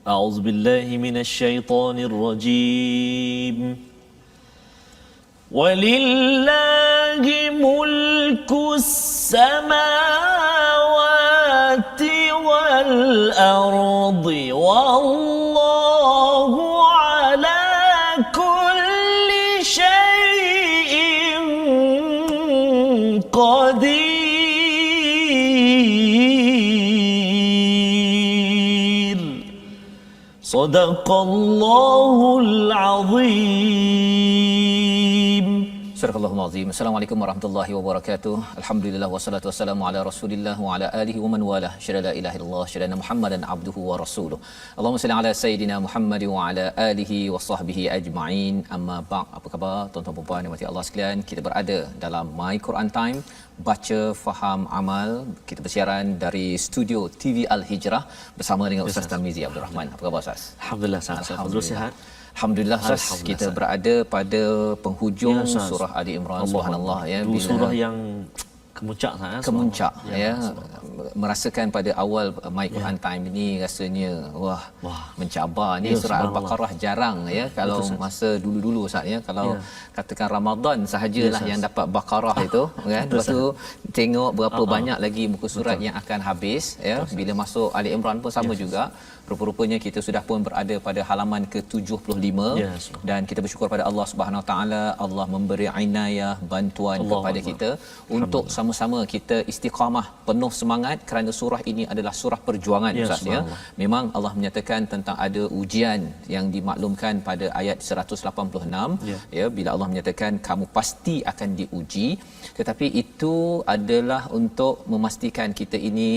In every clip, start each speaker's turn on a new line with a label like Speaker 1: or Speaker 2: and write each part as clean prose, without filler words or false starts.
Speaker 1: أعوذ بالله من الشيطان الرجيم ولله ملك السماوات والأرض والله على كل شيء قدير صدق الله العظيم.
Speaker 2: Surahul Azim. Assalamualaikum warahmatullahi wabarakatuh. Alhamdulillah wassalatu wassalamu ala Rasulillah wa ala alihi wa man walah. Syada la ilaha illallah, syada Muhammadan abduhu wa rasuluh. Allahumma salli ala sayidina Muhammad wa ala alihi wa sahbihi ajma'in. Amma ba'd. Apa khabar tuan-tuan dan puan dan Allah sekalian? Kita berada dalam My Quran Time, baca, faham, amal. Kita bersiaran dari studio TV Al Hijrah bersama dengan Ustaz Tarmizi Abdul Rahman. Apa khabar Ustaz?
Speaker 1: Alhamdulillah, Alhamdulillah sihat.
Speaker 2: Alhamdulillah Ustaz, kita berada pada penghujung surah Ali Imran. Subhanallah ya,
Speaker 1: bila surah yang kemuncak
Speaker 2: kemuncak ya, merasakan pada awal My Quran Time ini rasanya wah mencabar ni. Surah Al-Baqarah jarang ya, kalau masa dulu-dulu Ustaz ya, kalau katakan Ramadan sahajalah yang dapat Baqarah itu kan, lepas tu tengok berapa banyak lagi muka surat yang akan habis ya. Bila masuk Ali Imran pun sama juga. Rupa-rupanya kita sudah pun berada pada halaman ke-75 dan kita bersyukur pada Allah Subhanahu Wa Taala. Allah memberi inayah, bantuan kepada kita untuk sama-sama kita istiqamah, penuh semangat kerana surah ini adalah surah perjuangan Ustaz ya. Memang Allah menyatakan tentang ada ujian yang dimaklumkan pada ayat 186 ya, bila Allah menyatakan kamu pasti akan diuji, tetapi itu adalah untuk memastikan kita ini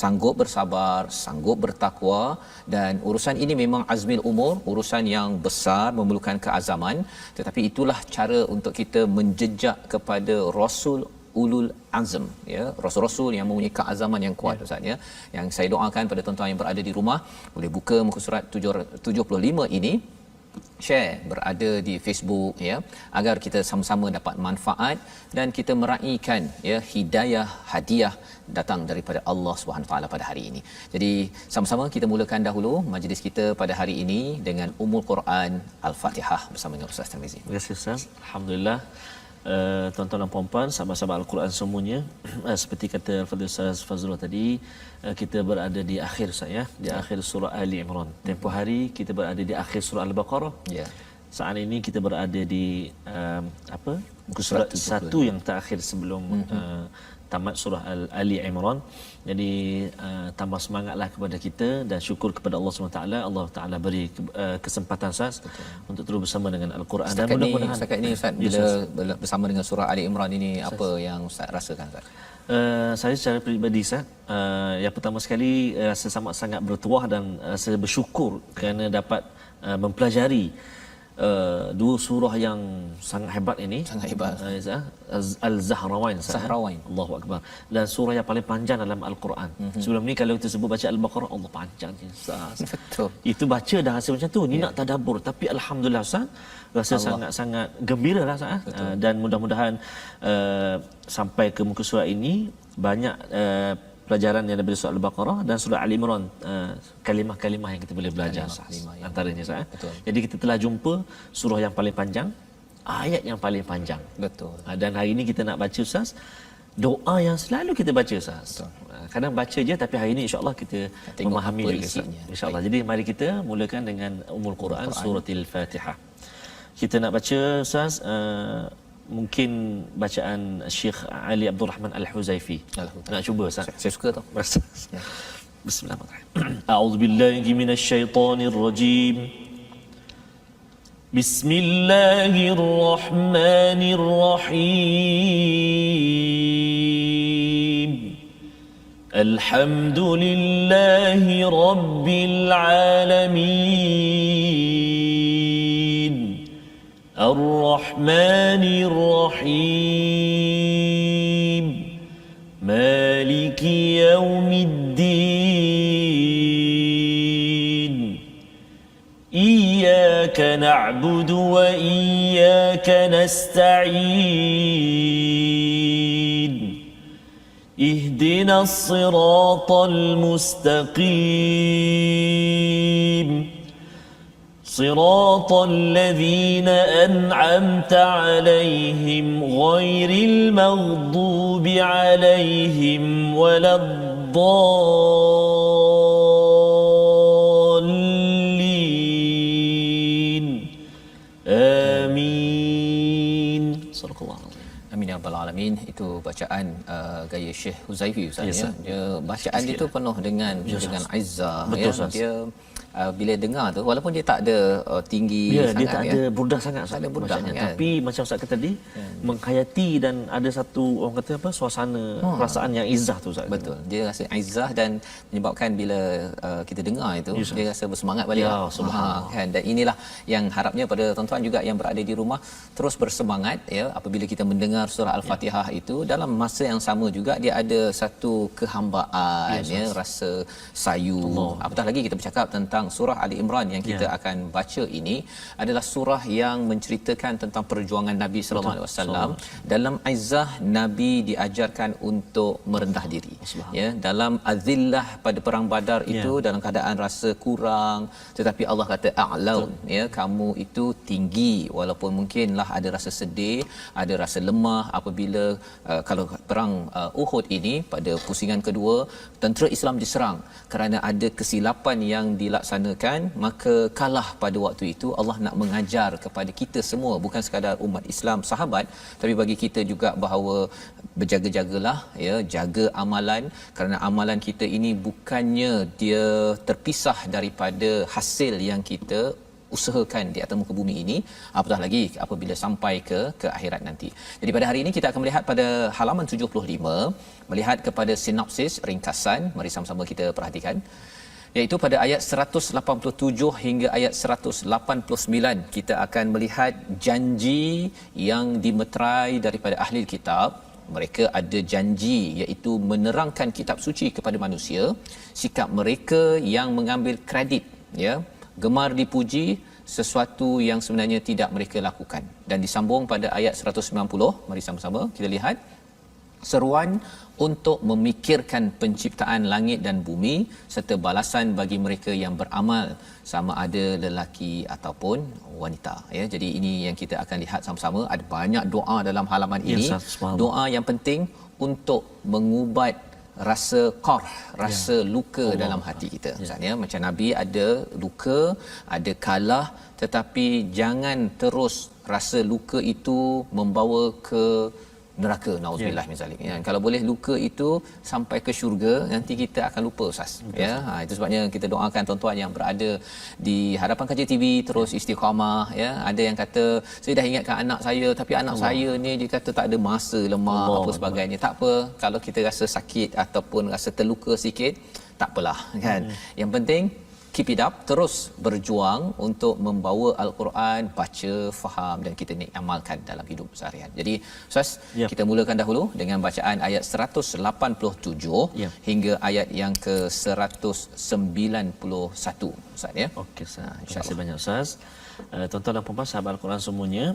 Speaker 2: sanggup bersabar, sanggup bertakwa, dan urusan ini memang azmil umur, urusan yang besar, memerlukan keazaman, tetapi itulah cara untuk kita menjejak kepada Rasul ulul azm ya, rasul-rasul yang mempunyai keazaman yang kuat Ustaz ya. Yang saya doakan pada tuan-tuan yang berada di rumah boleh buka muka surat 75 ini, share, berada di Facebook ya, agar kita sama-sama dapat manfaat dan kita meraihkan ya hidayah, hadiah datang daripada Allah Subhanahu taala pada hari ini. Jadi sama-sama kita mulakan dahulu majlis kita pada hari ini dengan Ummul Quran Al-Fatihah bersama dengan Ustaz Tarmizi.
Speaker 1: Terima kasih Ustaz. Alhamdulillah. Tuan-tuan dan puan-puan, sahabat-sahabat Al-Quran semuanya, seperti kata Fadil Ustaz Fazrul tadi, kita berada di akhir saya di akhir surah Ali Imran. Tempoh hari kita berada di akhir surah Al-Baqarah. Saat ini kita berada di muka surat 1 yang terakhir sebelum tamat surah Ali Imran. Jadi tambah semangatlah kepada kita dan syukur kepada Allah SWT. Allah Taala beri kesempatan Ustaz untuk terus bersama dengan Al-Quran. Dan mudah-mudahan
Speaker 2: setakat ini Ustaz, bila bersama dengan surah Ali Imran ini, apa yang Ustaz rasakan Ustaz?
Speaker 1: Saya secara peribadi Ustaz, yang pertama sekali rasa sangat bertuah dan saya bersyukur kerana dapat mempelajari dua surah yang sangat hebat ini.
Speaker 2: Sangat hebat.
Speaker 1: Al-Zahrawain. Allahu Akbar. Dan surah yang paling panjang dalam Al-Quran. Sebelum ni kalau kita sebut baca Al-Baqarah, Allah panjang je Ustaz.
Speaker 2: Betul.
Speaker 1: Itu baca dah rasa macam tu, ni nak tadabbur. Tapi alhamdulillah Ustaz, rasa sangat-sangat gembira lah Ustaz. Dan mudah-mudahan sampai ke muka surat ini banyak pelajaran yang daripada surah Al-Baqarah dan surah Ali Imran, kalimah-kalimah yang kita boleh belajar antaranya Ustaz. Jadi kita telah jumpa surah yang paling panjang, ayat yang paling panjang.
Speaker 2: Betul.
Speaker 1: Dan hari ini kita nak baca Ustaz doa yang selalu kita baca Ustaz. Kadang baca je, tapi hari ini insya-Allah kita memahami juga Ustaz. Insya-Allah. Jadi mari kita mulakan dengan Ummul Quran surah Al-Fatihah. Kita nak baca Ustaz mungkin bacaan Syekh Ali Abdul Rahman Al-Huzaifi. Nak cuba Ustaz?
Speaker 2: Saya suka tau.
Speaker 1: Bismillahirrahmanirrahim. A'udzubillahi minasyaitonirrajim. Bismillahirrahmanirrahim. Alhamdulillahi rabbil alamin. الرحمن الرحيم مالك يوم الدين إياك نعبد وإياك نستعين ihdinas siratal mustaqim siratal ladzina an'amta 'alaihim ghairil maghdubi 'alaihim waladdallin. Amin. Sadaqallahu.
Speaker 2: Amin ya rabbal alamin. Itu bacaan gaya Syekh Huzaifi Ustaz ya. Dia bacaan dia tu penuh dengan izzah ya. Dia bila dengar tu walaupun dia tak ada tinggi sangat
Speaker 1: dia tak ada mudah sangat
Speaker 2: tak ada mudah kan?
Speaker 1: Tapi macam Ustaz kata tadi menghayati dan ada satu orang kata apa suasana perasaan yang izzah tu Ustaz.
Speaker 2: Betul. Dia rasa izzah dan menyebabkan bila kita dengar itu dia rasa bersemangat balik kan. Dan inilah yang harapnya pada tuan-tuan juga yang berada di rumah terus bersemangat ya apabila kita mendengar surah Al-Fatihah itu dalam masa yang sama juga dia ada satu kehambaan rasa sayu. Apatah lagi kita bercakap tentang surah Ali Imran yang kita akan baca ini adalah surah yang menceritakan tentang perjuangan Nabi sallallahu alaihi wasallam. Dalam izzah Nabi diajarkan untuk merendah diri. Ya, dalam azillah pada perang Badar itu dalam keadaan rasa kurang tetapi Allah kata a'laun ya kamu itu tinggi walaupun mungkinlah ada rasa sedih, ada rasa lemah apabila kalau perang Uhud ini pada pusingan kedua tentera Islam diserang kerana ada kesilapan yang dilaksanakan maka kalah pada waktu itu Allah nak mengajar kepada kita semua bukan sekadar umat Islam sahabat tapi bagi kita juga bahawa berjaga-jagalah ya jaga amalan kerana amalan kita ini bukannya dia terpisah daripada hasil yang kita usahakan di atas muka bumi ini apatah lagi apabila sampai ke akhirat nanti. Jadi pada hari ini kita akan melihat pada halaman 75 melihat kepada sinopsis ringkasan mari sama-sama kita perhatikan iaitu pada ayat 187 hingga ayat 189 kita akan melihat janji yang dimeterai daripada ahli kitab. Mereka ada janji iaitu menerangkan kitab suci kepada manusia, sikap mereka yang mengambil kredit ya, gemar dipuji sesuatu yang sebenarnya tidak mereka lakukan. Dan disambung pada ayat 190, mari sama-sama kita lihat seruan untuk memikirkan penciptaan langit dan bumi serta balasan bagi mereka yang beramal sama ada lelaki ataupun wanita ya. Jadi ini yang kita akan lihat sama-sama. Ada banyak doa dalam halaman ini. Doa yang penting untuk mengubat rasa rasa luka dalam hati kita. Misalnya macam Nabi ada luka, ada kalah tetapi jangan terus rasa luka itu membawa ke neraka nauzubillah min zalik ya. Kalau boleh luka itu sampai ke syurga nanti kita akan lupa Ustaz ya. Itu sebabnya kita doakan tuan-tuan yang berada di hadapan kaca TV terus istiqamah ya. Ada yang kata saya dah ingatkan anak saya tapi anak saya ni dia kata tak ada masa, lemah apa sebagainya. Tak apa kalau kita rasa sakit ataupun rasa terluka sikit tak apalah kan. Yang penting keep it up, terus berjuang untuk membawa Al-Quran, baca, faham dan kita ni amalkan dalam hidup seharian. Jadi Ustaz, kita mulakan dahulu dengan bacaan ayat 187 hingga ayat yang ke 191 Ustaz ya.
Speaker 1: Okey Ustaz. Terima kasih banyak Ustaz. Tuan-tuan dan puan-puan sahabat Al-Quran semuanya,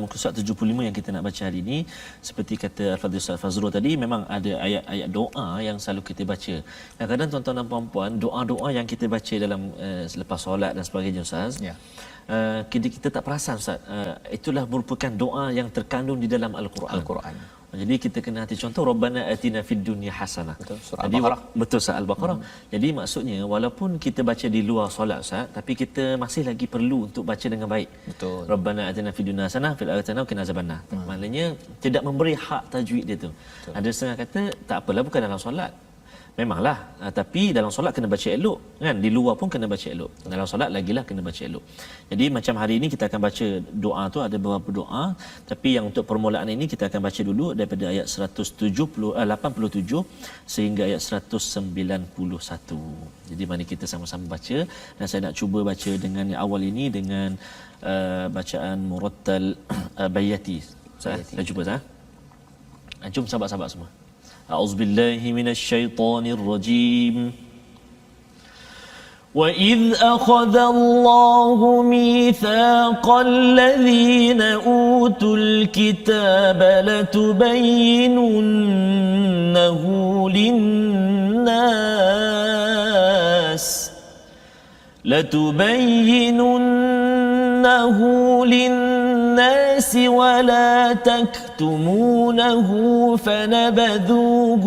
Speaker 1: muka surat 75 yang kita nak baca hari ini seperti kata Al-Fadhil Ustaz Fazrul tadi memang ada ayat-ayat doa yang selalu kita baca. Kadang-kadang tuan-tuan dan puan-puan doa-doa yang kita baca dalam selepas solat dan sebagainya Ustaz. Kita tak perasan Ustaz. Itulah merupakan doa yang terkandung di dalam Al-Quran. Jadi kita kena hati contoh Rabbana atina fid dunya hasanah.
Speaker 2: Betul, surah Al-Baqarah.
Speaker 1: Betul surah Al-Baqarah. Jadi maksudnya walaupun kita baca di luar solat Ustaz, tapi kita masih lagi perlu untuk baca dengan baik.
Speaker 2: Betul.
Speaker 1: Rabbana atina fid dunya hasanah fil akhirati hasanah wa qina azabannar. Maknanya tidak memberi hak tajwid dia tu. Betul. Ada setengah kata tak apalah bukan dalam solat. Memanglah, tapi dalam solat kena baca elok kan, di luar pun kena baca elok, dalam solat lagilah kena baca elok. Jadi macam hari ini kita akan baca doa tu ada beberapa doa, tapi yang untuk permulaan ini kita akan baca dulu daripada ayat 87 sehingga ayat 191. Jadi mari kita sama-sama baca dan saya nak cuba baca dengan yang awal ini dengan bacaan murattal bayati. Saya cuba jom sahabat-sahabat semua. أعوذ بالله من الشيطان الرجيم وَإِذْ أَخَذَ اللَّهُ مِيثَاقَ الَّذِينَ أُوتُوا الْكِتَابَ لَتُبَيِّنُنَّهُ لِلنَّاسِ وَلَا تَكْتُمُونَهُ فَنَبَذُوهُ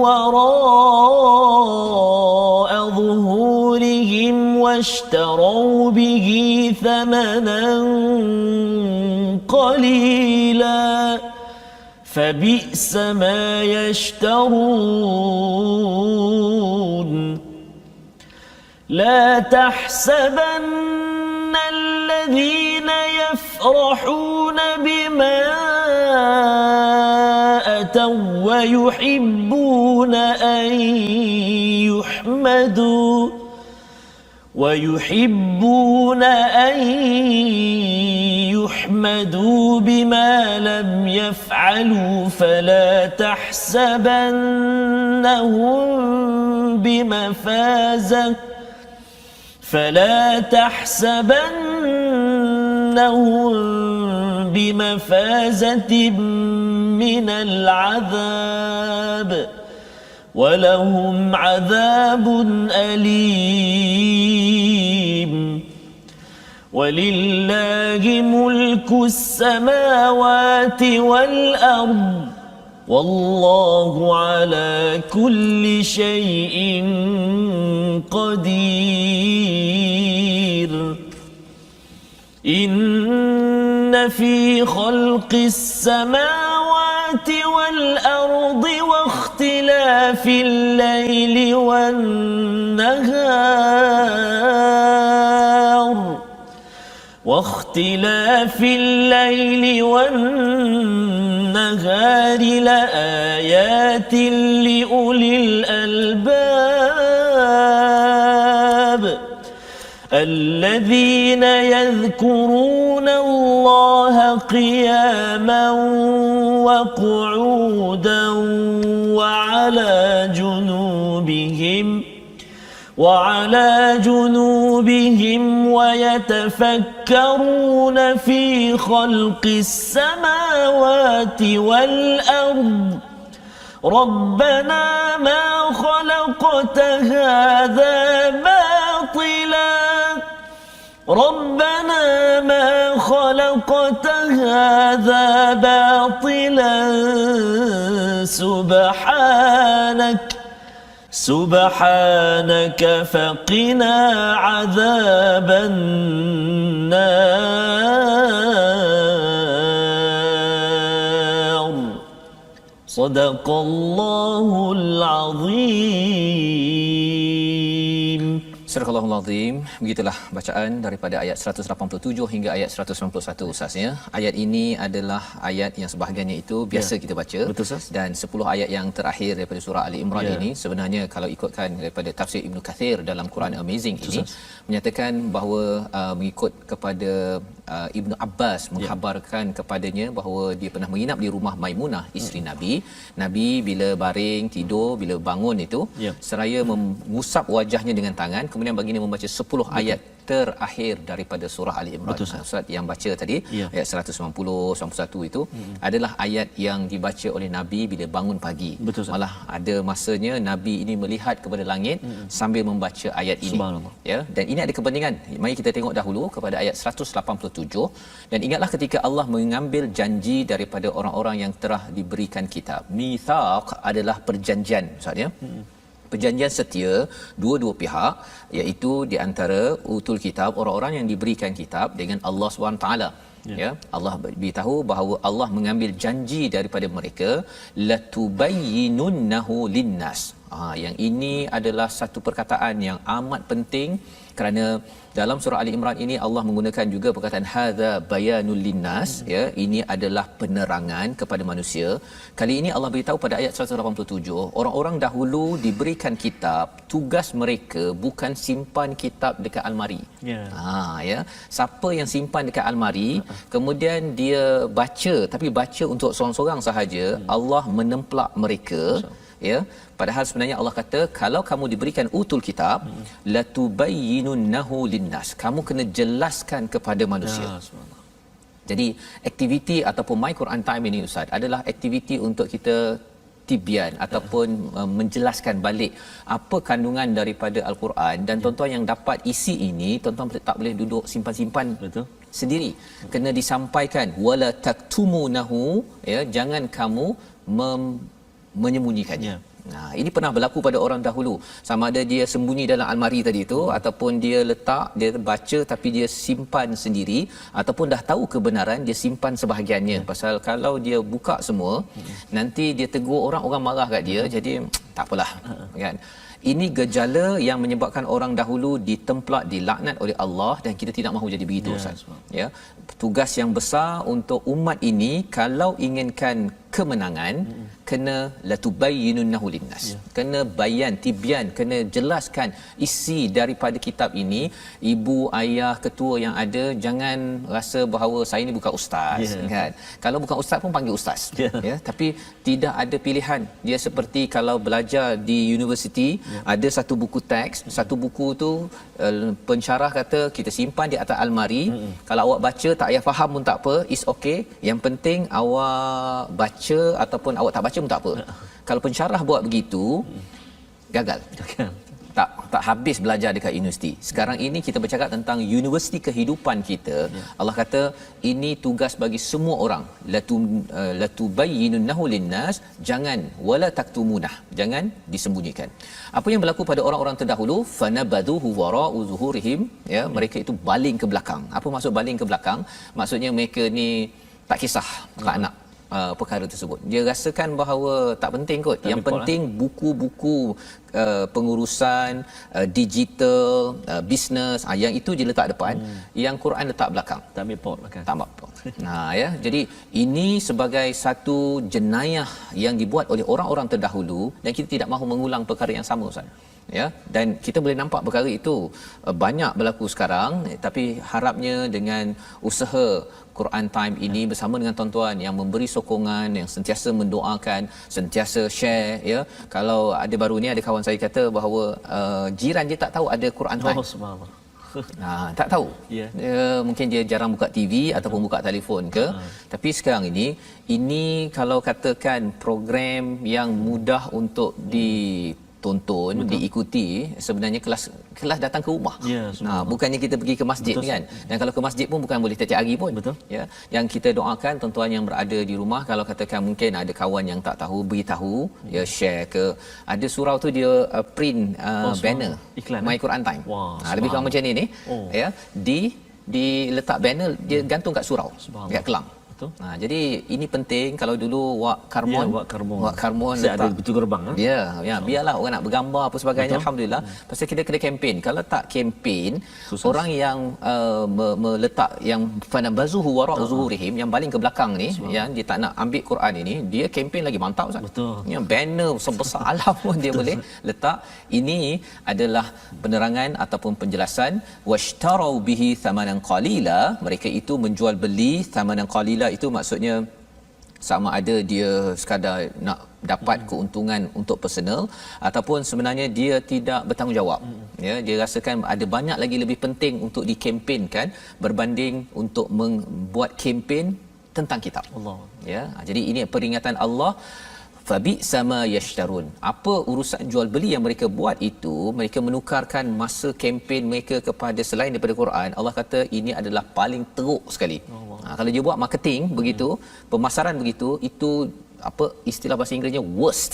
Speaker 1: وراء ظهورهم واشتروا به ثمنا قليلا فبئس ما يشترون لا تحسبن الذين يفرحون بما أتوا ويحبون أن يحمدوا بما لم يفعلوا فلا تحسبنهم بمفازة من العذاب ولهم عذاب أليم ولله ملك السماوات والأرض والله على كل شيء قدير إن في خلق السماوات والأرض واختلاف الليل والنهار لآيات لأولي الألباب الذين يذكرون الله قياما وقعودا وعلى جنوبهم ويتفكرون في خلق السماوات والأرض ربنا ما خلقت هذا باطلا سبحانك فقنا عذاب النار صدق الله العظيم.
Speaker 2: Surah Al-Azim. Begitulah bacaan daripada ayat 187 hingga ayat 191 Ustaz ya. Ayat ini adalah ayat yang sebahagiannya itu biasa kita baca.
Speaker 1: Betul, Ustaz.
Speaker 2: Dan 10 ayat yang terakhir daripada surah Ali Imran ini sebenarnya kalau ikutkan daripada tafsir Ibn Kathir dalam Quran Amazing ini menyatakan bahawa mengikut kepada Ibn Abbas mengkhabarkan kepadanya bahawa dia pernah menginap di rumah Maimunah isteri Nabi. Nabi bila baring tidur, bila bangun itu seraya mengusap wajahnya dengan tangan, kemudian baginda membaca 10 ayat terakhir daripada surah Ali Imran. Ustaz yang baca tadi ayat 190 91 itu adalah ayat yang dibaca oleh Nabi bila bangun pagi. Malah ada masanya Nabi ini melihat kepada langit sambil membaca ayat ini. Ya, dan ini ada kepentingan. Mari kita tengok dahulu kepada ayat 187. Dan ingatlah ketika Allah mengambil janji daripada orang-orang yang telah diberikan kitab. Mitsaq adalah perjanjian Ustaz ya. Perjanjian setia dua-dua pihak, iaitu di antara utul kitab, orang-orang yang diberikan kitab dengan Allah SWT. Ya, Allah beritahu bahawa Allah mengambil janji daripada mereka latubayyinunnahu linnas. Yang ini adalah satu perkataan yang amat penting, kerana dalam surah Ali Imran ini Allah menggunakan juga perkataan hadza bayanul linnas, ya, ini adalah penerangan kepada manusia. Kali ini Allah beritahu pada ayat 187, orang-orang dahulu diberikan kitab, tugas mereka bukan simpan kitab dekat almari. Ya, siapa yang simpan dekat almari kemudian dia baca, tapi baca untuk seorang-seorang sahaja, Allah menemplak mereka. Ya, padahal sebenarnya Allah kata kalau kamu diberikan utul kitab latubayyinunnahu linnas, kamu kena jelaskan kepada manusia. Jadi aktiviti ataupun My Quran Time ini Ustaz adalah aktiviti untuk kita tibyan ataupun menjelaskan balik apa kandungan daripada al-Quran, dan tuan-tuan yang dapat isi ini, tuan-tuan tak boleh duduk simpan-simpan sendiri, kena disampaikan. Wala taktumunahu, ya, jangan kamu menyembunyikannya. Ini pernah berlaku pada orang dahulu, sama ada dia sembunyi dalam almari tadi itu, ataupun dia letak, dia baca tapi dia simpan sendiri, ataupun dah tahu kebenaran dia simpan sebahagiannya. Pasal kalau dia buka semua, nanti dia tegur orang marah kat dia, jadi tak apalah, kan. Ini gejala yang menyebabkan orang dahulu ditemplak, dilaknat oleh Allah, dan kita tidak mahu jadi begitu, Ustaz. Ya, tugas yang besar untuk umat ini kalau inginkan kemenangan, kena latubayyinunnahu linnas. Kena bayan, tibyan, kena jelaskan isi daripada kitab ini. Ibu, ayah, ketua yang ada jangan rasa bahawa saya ni bukan ustaz, kan. Kalau bukan ustaz pun panggil ustaz. Ya, tapi tidak ada pilihan. Dia seperti kalau belajar di universiti, ada satu buku teks, satu buku tu pensyarah kata kita simpan di atas almari. Kalau awak baca tak payah faham pun tak apa, is okay. Yang penting awak baca ataupun awak tak baca pun tak apa. Kalau pensyarah buat begitu, gagal. Tak habis belajar dekat universiti. Sekarang ini kita bercakap tentang universiti kehidupan kita. Allah kata ini tugas bagi semua orang. Latubayyinunnahu linnas, jangan wala taktumunah, jangan disembunyikan. Apa yang berlaku pada orang-orang terdahulu, fanabadhuhu wara'u zuhurihim, ya, mereka itu baling ke belakang. Apa maksud baling ke belakang? Maksudnya mereka ni tak kisah tak nak perkara tersebut. Dia rasakan bahawa tak penting kot. Yang penting buku-buku pengurusan digital, bisnes, yang itu dia letak depan, yang Quran letak belakang. Tak ambil pot makan. Tak ambil pot. Ya, jadi ini sebagai satu jenayah yang dibuat oleh orang-orang terdahulu, dan kita tidak mahu mengulang perkara yang sama, Ustaz. Ya, dan kita boleh nampak perkara itu banyak berlaku sekarang, tapi harapnya dengan usaha Quran Time ini bersama dengan tuan-tuan yang memberi sokongan, yang sentiasa mendoakan, sentiasa share, ya. Kalau ada baru ni ada kawan saya kata bahawa jiran dia tak tahu ada Quran Time. Subhanallah. Tak tahu. Mungkin dia jarang buka TV ataupun buka telefon ke. Tapi sekarang ini kalau katakan program yang mudah untuk ditonton, diikuti, sebenarnya kelas datang ke rumah. Bukannya kita pergi ke masjid, kan. Dan kalau ke masjid pun bukan boleh tiap-tiap hari pun. Ya, yang kita doakan tuan-tuan yang berada di rumah, kalau katakan mungkin ada kawan yang tak tahu, beritahu, ya, share ke. Ada surau tu dia print banner iklan My Quran Time. Lebih kurang macam ni ya, diletak banner, dia gantung kat surau, kat Kelang. Jadi ini penting. Kalau dulu Wak Karmon letak
Speaker 1: ada pintu gerbang,
Speaker 2: biarlah orang nak bergambar apa sebagainya. Alhamdulillah. Pasal kita kena kempen. Kalau tak kempen, orang yang meletak yang fanabazuhu wara'u zuhurihim, yang baling ke belakang ni, yang dia tak nak ambil Quran ini, dia kempen lagi mantap, Ustaz. Yang banner sebesar alam pun dia boleh letak. Ini adalah penerangan ataupun penjelasan. Washtarau bihi thamanan qalila, mereka itu menjual beli thamanan qalila, itu maksudnya sama ada dia sekadar nak dapat keuntungan untuk personal, ataupun sebenarnya dia tidak bertanggungjawab. Ya, dia rasakan ada banyak lagi lebih penting untuk dikempenkan berbanding untuk membuat kempen tentang kitab Allah. Ya, jadi ini peringatan Allah. Fabi sama yashtarun. Apa urusan jual beli yang mereka buat itu, mereka menukarkan masa kempen mereka kepada selain daripada Quran. Allah kata ini adalah paling teruk sekali. Kalau dia buat marketing begitu, pemasaran begitu, itu apa istilah bahasa Inggerisnya worst.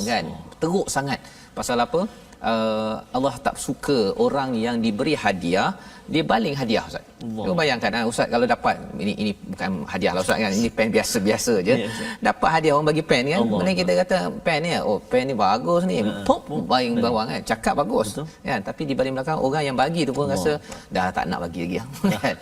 Speaker 2: Kan? Teruk sangat. Pasal apa? Allah tak suka orang yang diberi hadiah dia baling hadiah Ustaz. Cuba bayangkan Ustaz kalau dapat ini bukan hadiah lah Ustaz kan, ini pen biasa-biasa je. Dapat hadiah orang bagi pen kan. Mana kita kata pen ni, oh pen ni bagus ni. Pop baling bawang kan. Cakap bagus. Kan, tapi di baling belakang orang yang bagi tu pun rasa dah tak nak bagi lagi kan.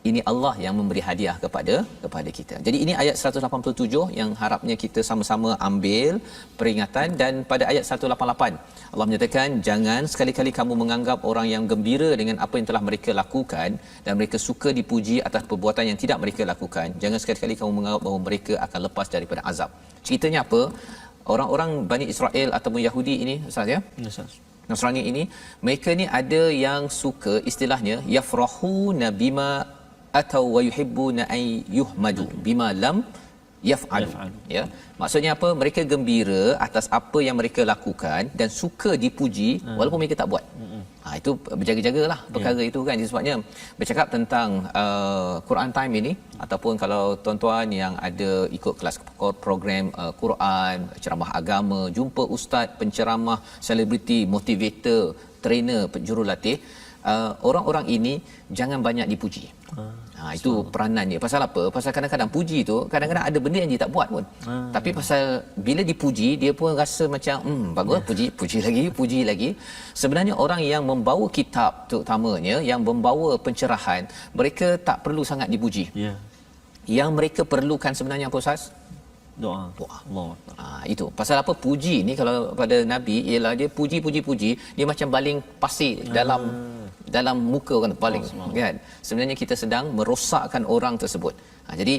Speaker 2: Ini Allah yang memberi hadiah kepada kita. Jadi ini ayat 187 yang harapnya kita sama-sama ambil peringatan. Dan pada ayat 188 Allah menyatakan, jangan sekali-kali kamu menganggap orang yang gembira dengan apa yang telah mereka lakukan dan mereka suka dipuji atas perbuatan yang tidak mereka lakukan. Jangan sekali-kali kamu menganggap bahawa mereka akan lepas daripada azab. Ceritanya apa? Orang-orang Bani Israel ataupun Yahudi ini Ustaz ya? Nasrani ini, mereka ni ada yang suka, istilahnya yafrahuna bima atau wa yuhibbuna ay yuhmadu bima lam yaf'alu. Ya, maksudnya apa? Mereka gembira atas apa yang mereka lakukan dan suka dipuji walaupun mereka tak buat. Itu berjaga-jagalah perkara itu kan. Sebabnya bercakap tentang Quran Time ini, ataupun kalau tuan-tuan yang ada ikut kelas program Quran, ceramah agama, jumpa ustaz, penceramah, selebriti, motivator, trainer, jurulatih, orang-orang ini jangan banyak dipuji. Itu peranan dia. Pasal apa? Pasal kadang-kadang puji tu, kadang-kadang ada benda yang dia tak buat pun. Tapi pasal bila dipuji, dia pun rasa macam bagus, puji lagi. Sebenarnya orang yang membawa kitab terutamanya, yang membawa pencerahan, mereka tak perlu sangat dipuji. Yang mereka perlukan sebenarnya apa Ustaz? Doa. Allah. Itu. Pasal apa? Puji ni kalau pada Nabi ialah dia puji, dia macam baling pasir dalam muka orang paling kan. Sebenarnya kita sedang merosakkan orang tersebut. Jadi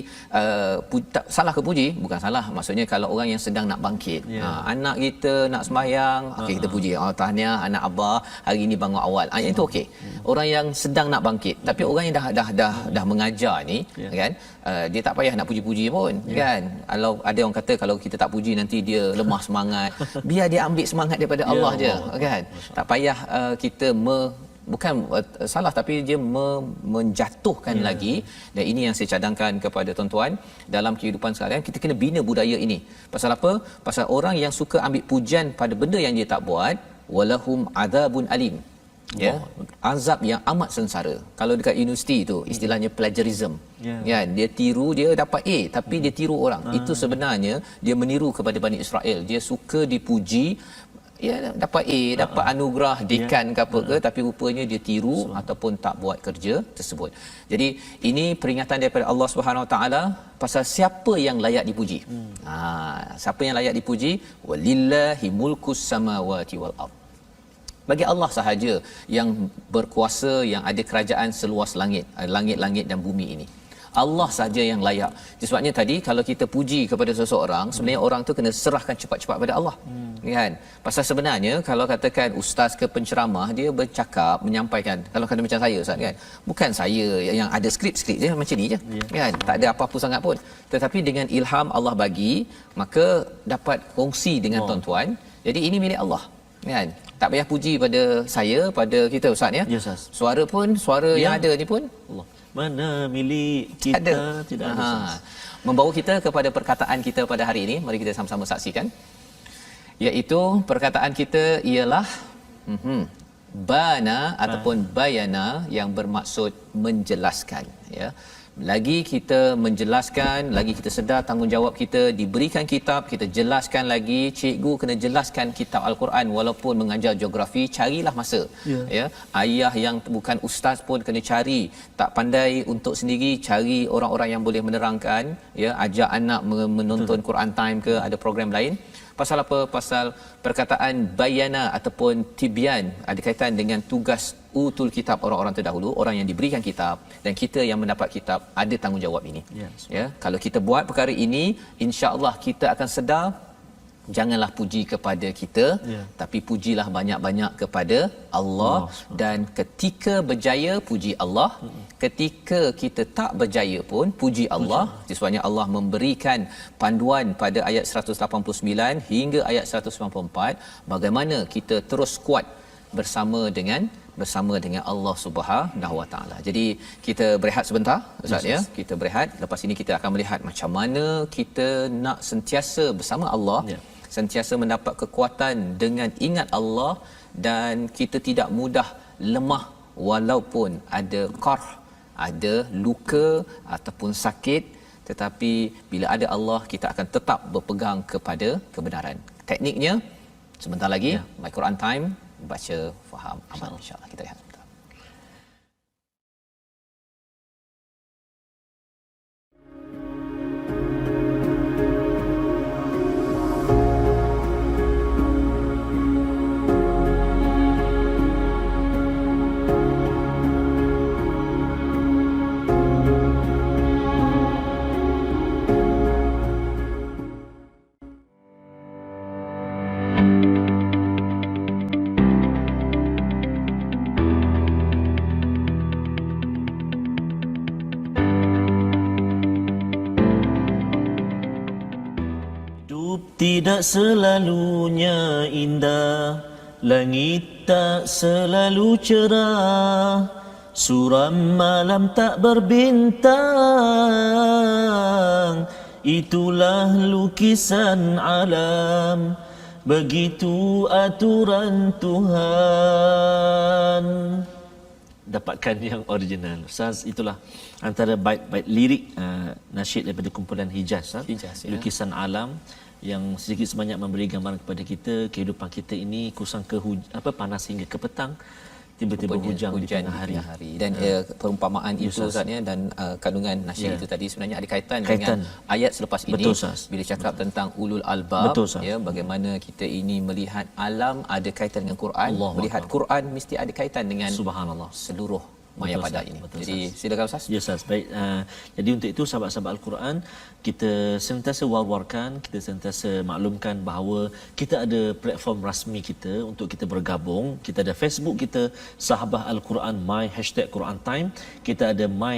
Speaker 2: tak salah ke puji? Bukan salah. Maksudnya kalau orang yang sedang nak bangkit, anak kita nak sembahyang, okey kita puji. Tahniah anak abah hari ini bangun awal. Yang itu okey. Orang yang sedang nak bangkit, tapi orang yang dah mengajar ni kan, dia tak payah nak puji-puji pun kan. Kalau ada orang kata kalau kita tak puji nanti dia lemah semangat. Biar dia ambil semangat daripada Allah je kan. Tak payah kita bukan salah, tapi dia menjatuhkan lagi. Dan ini yang saya cadangkan kepada tuan-tuan dalam kehidupan sekalian, kita kena bina budaya ini. Pasal apa? Pasal orang yang suka ambil pujian pada benda yang dia tak buat, walahum adzabun alim. Ya, azab yang amat sengsara. Kalau dekat universiti tu istilahnya plagiarism. Kan, dia tiru, dia dapat A tapi dia tiru orang. Itu sebenarnya dia meniru kepada Bani Israel. Dia suka dipuji, dapat A, dapat anugerah dekan ke apa ke, tapi rupanya dia tiru ataupun tak buat kerja tersebut. Jadi ini peringatan daripada Allah Subhanahu Wa Taala pasal siapa yang layak dipuji. Siapa yang layak dipuji? Walillahi mulkus samawati wal ard. Bagi Allah sahaja yang berkuasa, yang ada kerajaan seluas langit-langit dan bumi ini. Allah saja yang layak. Sebabnya tadi kalau kita puji kepada seseorang, sebenarnya orang tu kena serahkan cepat-cepat pada Allah. Kan? Pasal sebenarnya kalau katakan ustaz ke penceramah, dia bercakap, menyampaikan, kalau kata macam saya Ustaz kan, bukan saya yang ada skrip je macam ni je. Kan? Tak ada apa-apa sangat pun. Tetapi dengan ilham Allah bagi, maka dapat kongsi dengan tuan-tuan. Jadi ini milik Allah. Kan? Tak payah puji pada saya, pada kita Ustaz ya. Suara pun, suara yang ada ni pun Allah.
Speaker 1: Mana milik kita tidak ada.
Speaker 2: Membawa kita kepada perkataan kita pada hari ini, mari kita sama-sama saksikan. Iaitu perkataan kita ialah bana ataupun bayana, yang bermaksud menjelaskan ya. Lagi kita menjelaskan, lagi kita sedar tanggungjawab kita, diberikan kitab, kita jelaskan lagi. Cikgu kena jelaskan kitab Al-Quran walaupun mengajar geografi, carilah masa. Ya, ayah yang bukan ustaz pun kena cari, tak pandai untuk sendiri, cari orang-orang yang boleh menerangkan ya, ajak anak menonton Quran Time ke, ada program lain. Pasal apa? Pasal perkataan bayana ataupun tibyan ada kaitan dengan tugas utul kitab orang-orang terdahulu, orang yang diberikan kitab, dan kita yang mendapat kitab ada tanggungjawab ini. Ya, kalau kita buat perkara ini, insya-Allah kita akan sedar. Janganlah puji kepada kita, tapi pujilah banyak-banyak kepada Allah. Dan ketika berjaya, puji Allah. Ketika kita tak berjaya pun, puji Allah. Sebabnya Allah memberikan panduan pada ayat 189 hingga ayat 194 bagaimana kita terus kuat bersama dengan Allah Subhanahu Wa Taala. Jadi kita berehat sebentar Ustaz ya. Kita berehat. Lepas ini kita akan melihat macam mana kita nak sentiasa bersama Allah sentiasa mendapat kekuatan dengan ingat Allah, dan kita tidak mudah lemah walaupun ada qarh, ada luka ataupun sakit, tetapi bila ada Allah kita akan tetap berpegang kepada kebenaran. Tekniknya sebentar lagi My Quran Time, baca, faham, amal, insya-Allah. Kita lihat.
Speaker 1: Tidak selalunya indah, langit tak selalu cerah, suram malam tak berbintang, itulah lukisan alam, begitu aturan Tuhan. Dapatkan yang original. Ustaz, itulah antara bait-bait lirik nasyid daripada kumpulan Hijaz,
Speaker 2: Hijaz, ya.
Speaker 1: Lukisan alam, yang sedikit sebanyak memberi gambaran kepada kita kehidupan kita ini kusang panas hingga ke petang, tiba-tiba hujan di tengah hari.
Speaker 2: Dan perumpamaan itu Ustaz, dan kandungan nasyid itu tadi sebenarnya ada kaitan dengan ayat selepas ini.
Speaker 1: Betul, Ustaz.
Speaker 2: Bila cakap tentang ulul albab,
Speaker 1: Betul, Ustaz.
Speaker 2: Bagaimana kita ini melihat alam ada kaitan dengan Quran, melihat Quran mesti ada kaitan dengan
Speaker 1: Subhanallah,
Speaker 2: seluruh maya pada ini.
Speaker 1: Betul,
Speaker 2: jadi
Speaker 1: Ustaz.
Speaker 2: silakan Ustaz.
Speaker 1: Ya, Ustaz. Baik, jadi untuk itu sahabat-sahabat Al-Quran, kita sentiasa war-warkan, kita sentiasa maklumkan bahawa kita ada platform rasmi kita untuk kita bergabung. Kita ada Facebook kita, Sahabah Al-Quran My #Quran Time. Kita ada My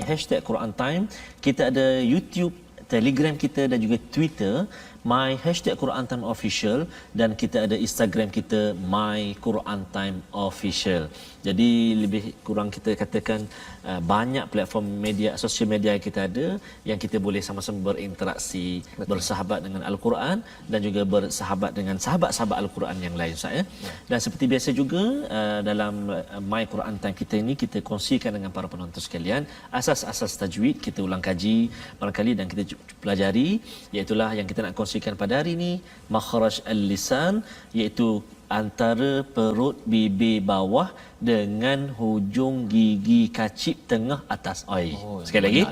Speaker 1: #Quran Time. Kita ada YouTube, Telegram kita dan juga Twitter My #Quran Time Official, dan kita ada Instagram kita My Quran Time Official. Jadi lebih kurang kita katakan banyak platform media, sosial media yang kita ada, yang kita boleh sama-sama berinteraksi, bersahabat dengan Al-Quran dan juga bersahabat dengan sahabat-sahabat Al-Quran yang lain, Ustaz, ya. Dan seperti biasa juga dalam My Quran Time kita ini, kita kongsikan dengan para penonton sekalian asas-asas tajwid, kita ulang kaji barangkali dan kita pelajari, iaitulah yang kita nak kongsikan pada hari ini, makhraj al-lisan, iaitu antara perut bibir bawah dengan hujung gigi kacip tengah atas. Sekali lagi.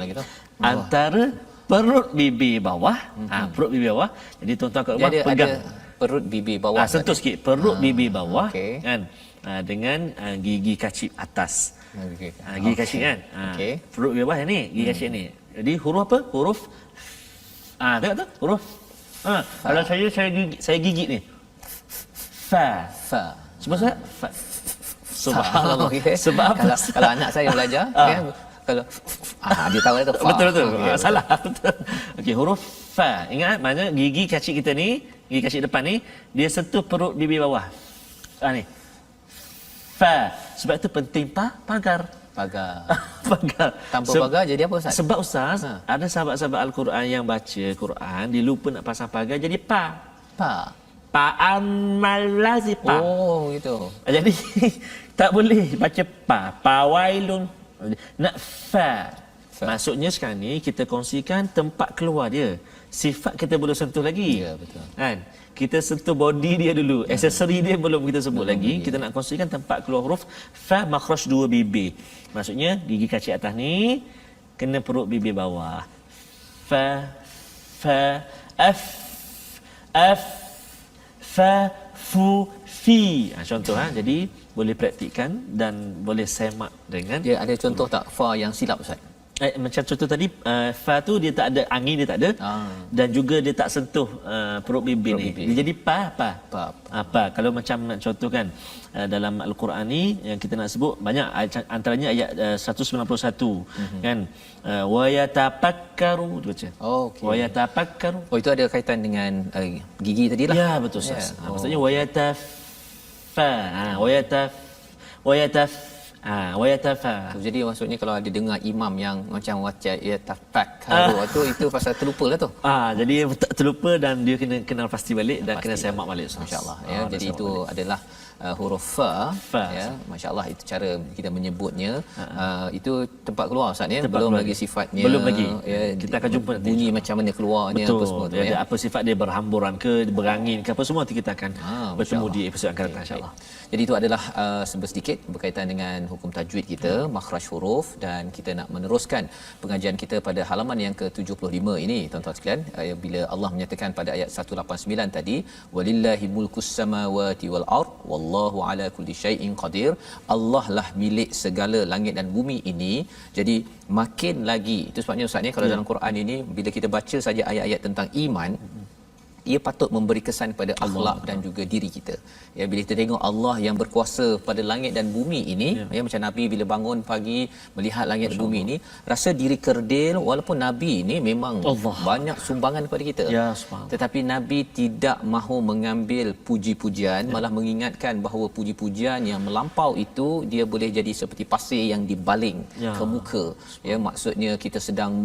Speaker 1: Antara perut bibir bawah, perut bibir bawah. Jadi tuan-tuan kat rumah pegang
Speaker 2: perut bibir bawah.
Speaker 1: Sentuh sikit perut bibir bawah,
Speaker 2: okay.
Speaker 1: Kan? Dengan gigi kacip atas. Gigi kacip kan? Perut bibir bawah ni, gigi kacip ni. Jadi huruf apa? Huruf tengok tu, huruf. Kalau saya gigit ni. Fa. Sebab saya fa. Subhanallah.
Speaker 2: Okay.
Speaker 1: Sebab
Speaker 2: kalau anak saya belajar, kalau dia tahu itu fa.
Speaker 1: Betul. Salah. Betul. Okey, huruf fa. Ingat mana gigi kacip kita ni, gigi kacip depan ni, dia sentuh perut bibir bawah. Ni. Fa. Sebab itu penting pagar. Pagar.
Speaker 2: Tanpa pagar jadi apa, Ustaz?
Speaker 1: Sebab Ustaz, ada sahabat-sahabat Al-Quran yang baca Quran, dia lupa nak pasang pagar jadi pa. Pa'an malazi pa.
Speaker 2: Oh, gitu.
Speaker 1: Jadi tak boleh baca pa. Pawailun. Nak fa. Maksudnya sekarang ni kita kongsikan tempat keluar dia. Sifat kita boleh sentuh lagi.
Speaker 2: Ya, betul.
Speaker 1: Kan? Kita sentuh body dia dulu. Aksesori dia belum kita sebut lagi. Kita nak kongsikan tempat keluar huruf fa, makhraj dua bibir. Maksudnya gigi kacip atas ni kena perut bibir bawah. Fa, f, fa, fu, fi. Contoh jadi boleh praktikkan dan boleh semak dengan.
Speaker 2: Dia ada contoh tak fa yang silap, Ustaz?
Speaker 1: Macam contoh tadi, fa tu dia tak ada angin, dia tak ada. Dan juga dia tak sentuh perut bibir ni. Dia jadi pa. Kalau macam nak contohkan dalam Al-Quran ni yang kita nak sebut banyak, antaranya ayat 191 kan, wa yatafakkaru tu baca. Wa yatafakkaru.
Speaker 2: Itu ada kaitan dengan gigi tadilah.
Speaker 1: Ya, betul, Ustaz. Maksudnya wa yataf Wa yatafa.
Speaker 2: Jadi maksudnya kalau ada dengar imam yang macam ya tafakkaru itu pasal terlupa lah tu.
Speaker 1: Jadi terlupa dan dia kena kenal pasti balik dan kena semak balik,
Speaker 2: masya-Allah ya. Jadi itu adalah huruf fa ya, masya-Allah. Itu cara kita menyebutnya. Itu tempat keluar Ustaz ya, belum lagi sifatnya,
Speaker 1: belum lagi
Speaker 2: ya,
Speaker 1: kita akan jumpa nanti
Speaker 2: bunyi macam mana keluarnya.
Speaker 1: betul,
Speaker 2: apa semua tu ya.
Speaker 1: Apa sifat dia, berhamburan ke, berangin ke, apa semua nanti kita akan bertemu di episod akan datang insya-Allah.
Speaker 2: Jadi itu adalah sedikit berkaitan dengan hukum tajwid kita, makhraj huruf, dan kita nak meneruskan pengajian kita pada halaman yang ke-75 ini tuan-tuan sekalian, bila Allah menyatakan pada ayat 189 tadi, walillahi mulkus samawati wal ard wallahu ala kulli syai'in qadir. Allah lah milik segala langit dan bumi ini. Jadi makin lagi, itu sebabnya Ustaz ni kalau dalam Quran ini bila kita baca saja ayat-ayat tentang iman, ia patut memberi kesan pada akhlak dan juga diri kita. Ya, bila kita tengok Allah yang berkuasa pada langit dan bumi ini, ya macam Nabi bila bangun pagi melihat langit dan bumi ini, rasa diri kerdil walaupun Nabi ini memang banyak sumbangan kepada kita. Tetapi Nabi tidak mahu mengambil puji-pujian, malah mengingatkan bahawa puji-pujian yang melampau itu dia boleh jadi seperti pasir yang dibaling ke muka. Ya, maksudnya kita sedang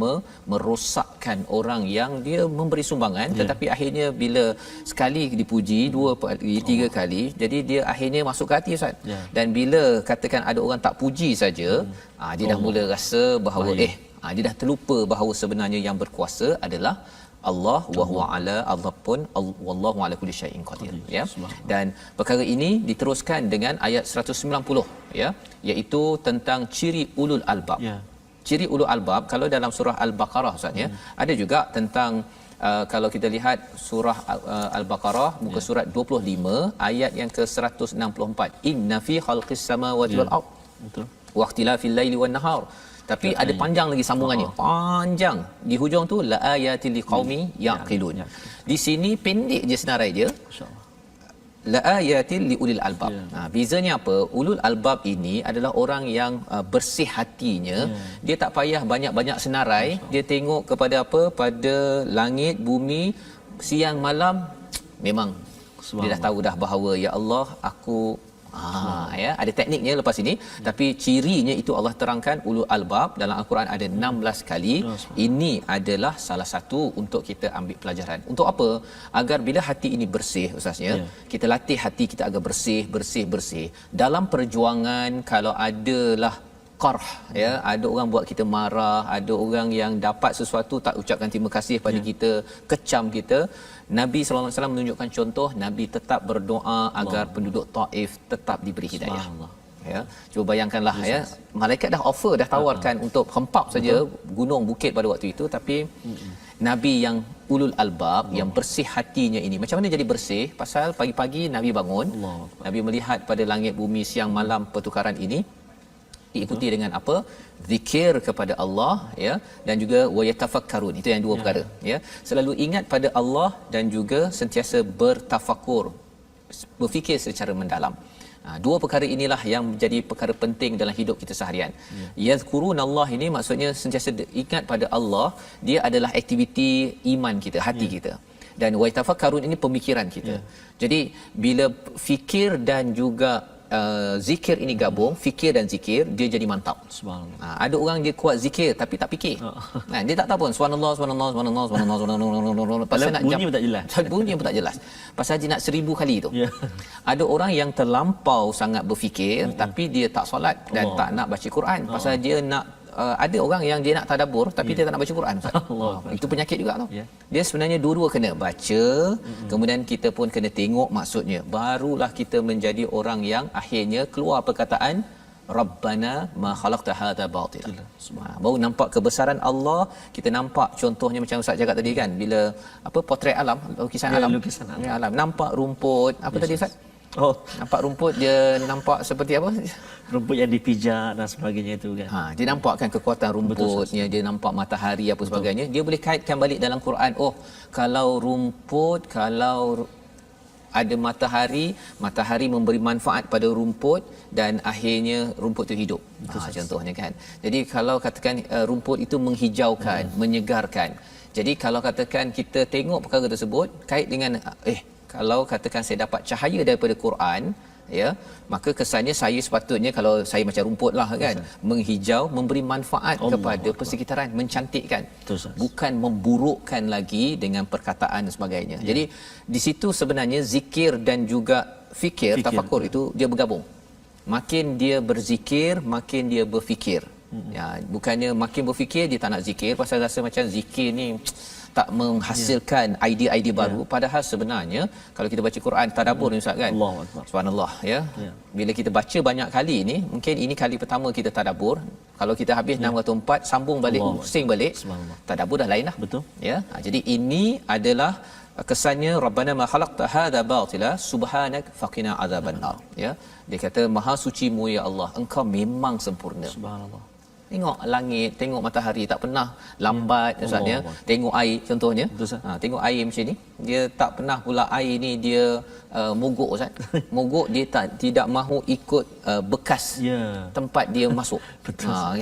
Speaker 2: merosakkan orang yang dia memberi sumbangan, tetapi akhirnya bila sekali dipuji, dua kali, tiga kali, jadi dia akhirnya masuk ke hati Ustaz. Dan bila katakan ada orang tak puji saja, dia dah mula rasa bahawa dia dah terlupa bahawa sebenarnya yang berkuasa adalah Allah, wa huwa ala, Allah pun wallahu ala kulli syai'in qadir, ya. Dan perkara ini diteruskan dengan ayat 190 ya, iaitu tentang ciri ulul albab. Ciri ulul albab kalau dalam surah Al-Baqarah Ustaz ya, ada juga tentang kalau kita lihat surah Al-Baqarah muka surat 25 ayat yang ke-164, inna fi khalqis samawati wal ard wa ikhtilafil laili wan nahar. Tapi ada panjang lagi sambungannya, panjang di hujung tu, la ayatil liqaumi yaqilun. Di sini pendek je senarai dia, la ayatil liulil albab. Bezanya apa? Ulul albab ini adalah orang yang bersih hatinya. Dia tak payah banyak-banyak senarai, dia tengok kepada apa? Pada langit, bumi, siang malam, memang dia dah tahu dah bahawa ya Allah, aku ya, ada tekniknya lepas ini, tapi cirinya itu Allah terangkan ulul albab dalam Al-Quran ada 16 kali. Ini adalah salah satu untuk kita ambil pelajaran. Untuk apa? Agar bila hati ini bersih Ustaznya, kita latih hati kita agar bersih. Dalam perjuangan kalau adalah qarh, ya, ada orang buat kita marah, ada orang yang dapat sesuatu tak ucapkan terima kasih pada kita, kecam kita, Nabi sallallahu alaihi wasallam menunjukkan contoh, Nabi tetap berdoa agar penduduk Taif tetap diberi hidayah. Ya, cuba bayangkanlah ya, malaikat dah offer, dah tawarkan untuk hempap saja gunung bukit pada waktu itu, tapi Nabi yang ulul albab, yang bersih hatinya ini, macam mana jadi bersih? Pasal pagi-pagi Nabi bangun, Nabi melihat pada langit bumi siang malam pertukaran ini, diikuti dengan apa? Zikir kepada Allah, ya, dan juga wa yatafakkarun. Itu yang dua perkara, ya. Selalu ingat pada Allah dan juga sentiasa bertafakur, berfikir secara mendalam. Dua perkara inilah yang menjadi perkara penting dalam hidup kita seharian. Yazkurunallah ini maksudnya sentiasa ingat pada Allah, dia adalah aktiviti iman kita, hati kita. Dan wa yatafakkarun ini pemikiran kita. Jadi bila fikir dan juga zikir ini gabung, fikir dan zikir, dia jadi mantap. Subhanallah. Ada orang dia kuat zikir tapi tak fikir. Dia tak tahu pun subhanallah pasal nak
Speaker 1: bunyi pun tak jelas.
Speaker 2: Bunyi pun tak jelas. Pasal dia nak 1000 kali tu. Ada orang yang terlampau sangat berfikir tapi dia tak solat dan tak nak baca Quran. Pasal dia nak ada orang yang dia nak tadabbur tapi dia tak nak baca Quran. Itu penyakit juga tu. Dia sebenarnya dua-dua kena baca, kemudian kita pun kena tengok maksudnya. Barulah kita menjadi orang yang akhirnya keluar perkataan Rabbana ma khalaqta hadza batila. Baru nampak kebesaran Allah. Kita nampak contohnya macam Ustaz cakap tadi kan, bila apa potret alam, lukisan alam. Nampak rumput, apa tadi Ustaz? Nampak rumput, dia nampak seperti apa?
Speaker 1: Rumput yang dipijak dan sebagainya itu kan.
Speaker 2: Dia nampakkan kekuatan rumputnya, dia nampak matahari apa sebagainya. Dia boleh kaitkan balik dalam Quran. Kalau rumput, kalau ada matahari memberi manfaat pada rumput dan akhirnya rumput itu hidup. Contohnya kan. Jadi kalau katakan rumput itu menghijaukan, menyegarkan. Jadi kalau katakan kita tengok perkara tersebut kait dengan kalau katakan saya dapat cahaya daripada Quran, ya, maka kesannya saya sepatutnya kalau saya macam rumput lah kan, menghijau, memberi manfaat kepada persekitaran, mencantikkan, bukan memburukkan lagi dengan perkataan dan sebagainya. Jadi di situ sebenarnya zikir dan juga fikir, tafakur itu dia bergabung. Makin dia berzikir, makin dia berfikir. Ya, bukannya makin berfikir dia tak nak zikir pasal rasa macam zikir ni tak menghasilkan idea-idea baru, padahal sebenarnya kalau kita baca Quran tadabbur ni Ustaz kan, subhanallah ya, bila kita baca banyak kali ni, mungkin ini kali pertama kita tadabbur, kalau kita habis 604 sambung balik, pusing balik, tadabbur dah lain lah,
Speaker 1: betul
Speaker 2: ya. Jadi ini adalah kesannya rabbana ma khalaqta hadza batila subhanak faqina azabannar, ya. Dia kata maha suci-Mu ya Allah, engkau memang sempurna.
Speaker 1: Subhanallah.
Speaker 2: Tengok langit, tengok matahari tak pernah lambat Ustaz ya. Tengok air contohnya. Tengok air macam ni, dia tak pernah pula air ni dia mogok Ustaz. Mogok dia tidak mahu ikut bekas tempat dia masuk.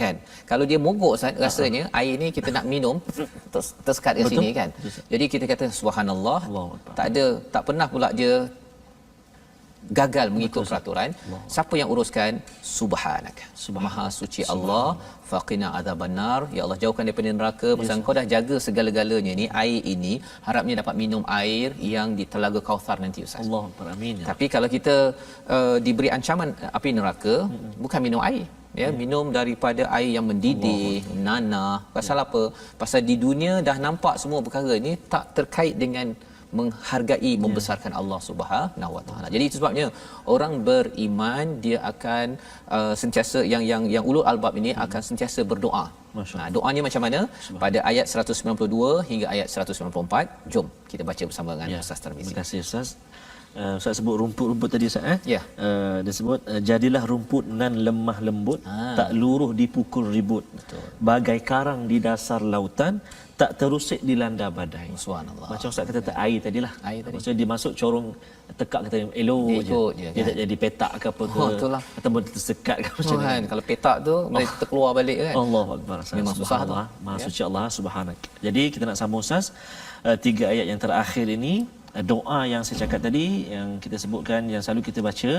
Speaker 2: Kan. Kalau dia mogok Ustaz, rasanya air ni kita nak minum tersekat kat sini kan. Jadi kita kata subhanallah, tak pernah pula dia gagal mengikut peraturan. Siapa yang uruskan? Subhanak, maha suci Allah, faqina azabannar, ya Allah jauhkan daripada neraka, pasal Engkau dah jaga segala-galanya ni. Air ini harapnya dapat minum air yang di Telaga Kauthar nanti Ustaz.
Speaker 1: Allah amin.
Speaker 2: Tapi kalau kita diberi ancaman api neraka, bukan minum air, ya, minum daripada air yang mendidih, nanah. Pasal apa? Pasal di dunia dah nampak semua perkara ni tak terkait dengan menghargai, membesarkan Allah Subhanahu Wa Taala. Jadi itu sebabnya orang beriman dia akan sentiasa yang ulul albab ini akan sentiasa berdoa. Nah, doanya macam mana? Pada ayat 192 hingga ayat 194. Jom kita baca bersama dengan Ustaz Tarmizi.
Speaker 1: Terima kasih Ustaz. Ustaz sebut rumput-rumput tadi Ustaz dia sebut jadilah rumput nan lemah lembut, tak luruh dipukul ribut.
Speaker 2: Betul.
Speaker 1: Bagai karang di dasar lautan, tak terusik dilanda badai.
Speaker 2: Subhanallah.
Speaker 1: Macam Ustaz kata air tadilah. Maksudnya dia masuk corong tekak kata elok je. Dia
Speaker 2: kan?
Speaker 1: tak jadi petak ke apa ke.
Speaker 2: Itulah.
Speaker 1: Ataupun tersekat ke macam ni.
Speaker 2: Kan kalau petak tu boleh terkeluar balik kan.
Speaker 1: Allahu akbar.
Speaker 2: Memang susah tu.
Speaker 1: Maha suci Allah Subhanak. Jadi kita nak sambung Ustaz 3 ayat yang terakhir ini. Doa yang saya cakap tadi yang kita sebutkan, yang selalu kita baca,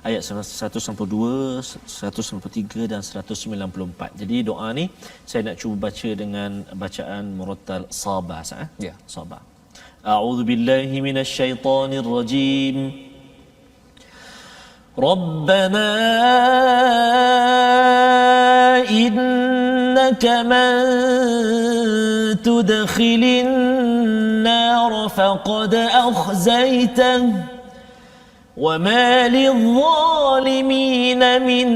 Speaker 1: ayat 192, 193 dan 194. Jadi doa ni saya nak cuba baca dengan bacaan murattal Sabah Sabah. A'udzu billahi minasyaitonir rajim. Rabbana innaka man tudkhilin النار فقد أخزيته وما للظالمين من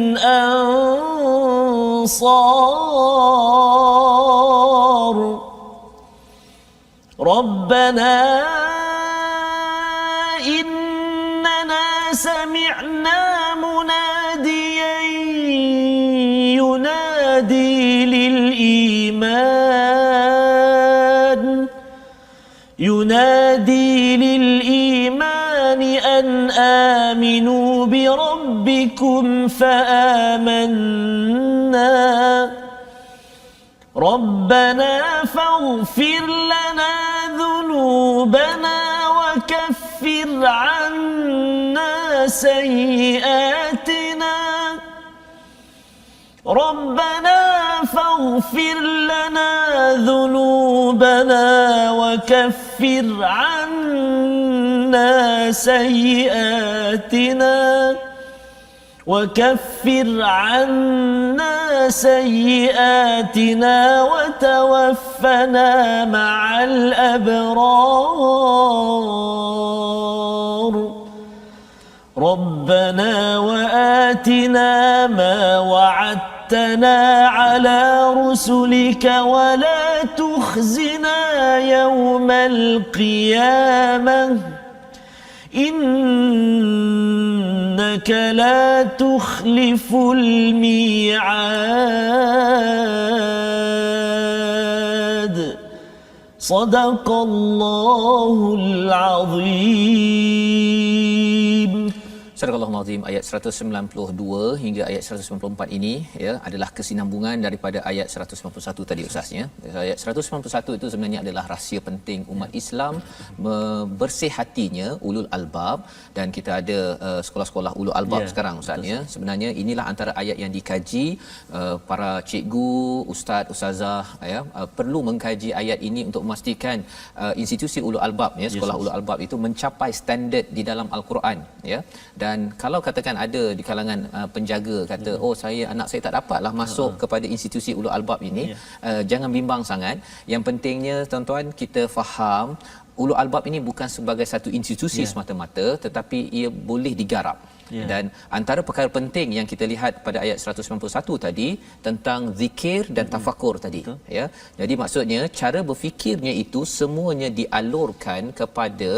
Speaker 1: أنصار ربنا إننا سمعنا مناديا ينادي للإيمان أن آمنوا بربكم فآمنا ربنا فاغفر لنا ذنوبنا وكفر عنا سيئاتنا ربنا فاغفر لنا ذنوبنا وكفر عنا سيئاتنا وتوفنا مع الأبرار ربنا وآتنا ما وعدتنا على رسلك ولا تخزنا يوم القيامة إنك لا تخلف الميعاد صدق الله العظيم
Speaker 2: Surah Al-Azim ayat 192 hingga ayat 194 ini ya adalah kesinambungan daripada ayat 191 tadi Ustaznya. Ayat 191 itu sebenarnya adalah rahsia penting umat Islam bersih hatinya ulul albab, dan kita ada sekolah-sekolah ulul albab sekarang Ustaznya. Sebenarnya inilah antara ayat yang dikaji para cikgu, ustaz, ustazah ya perlu mengkaji ayat ini untuk memastikan institusi ulul albab ya sekolah ulul albab itu mencapai standard di dalam al-Quran ya. Dan kalau katakan ada di kalangan penjaga kata anak saya tak dapatlah masuk kepada institusi ulul albab ini, jangan bimbang sangat. Yang pentingnya tuan-tuan kita faham ulul albab ini bukan sebagai satu institusi semata-mata, tetapi ia boleh digarap. Dan antara perkara penting yang kita lihat pada ayat 191 tadi tentang zikir dan tafakur tadi ya. Jadi maksudnya cara berfikirnya itu semuanya dialurkan kepada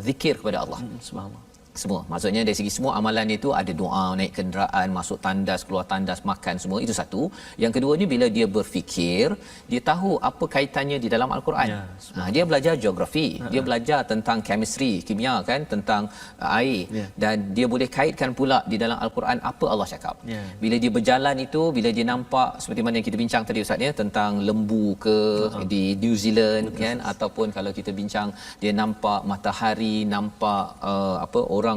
Speaker 2: zikir kepada Allah.
Speaker 1: Subhanallah.
Speaker 2: Semua. Maksudnya dari segi semua amalan itu ada doa, naik kenderaan, masuk tandas, keluar tandas, makan, semua itu satu. Yang keduanya bila dia berfikir, dia tahu apa kaitannya di dalam al-Quran. Dia belajar geografi, dia belajar tentang chemistry, kimia kan, tentang air, dan dia boleh kaitkan pula di dalam al-Quran apa Allah cakap. Bila dia berjalan itu, bila dia nampak seperti mana yang kita bincang tadi Ustaz ya tentang lembu ke di New Zealand kan, ataupun kalau kita bincang dia nampak matahari, nampak orang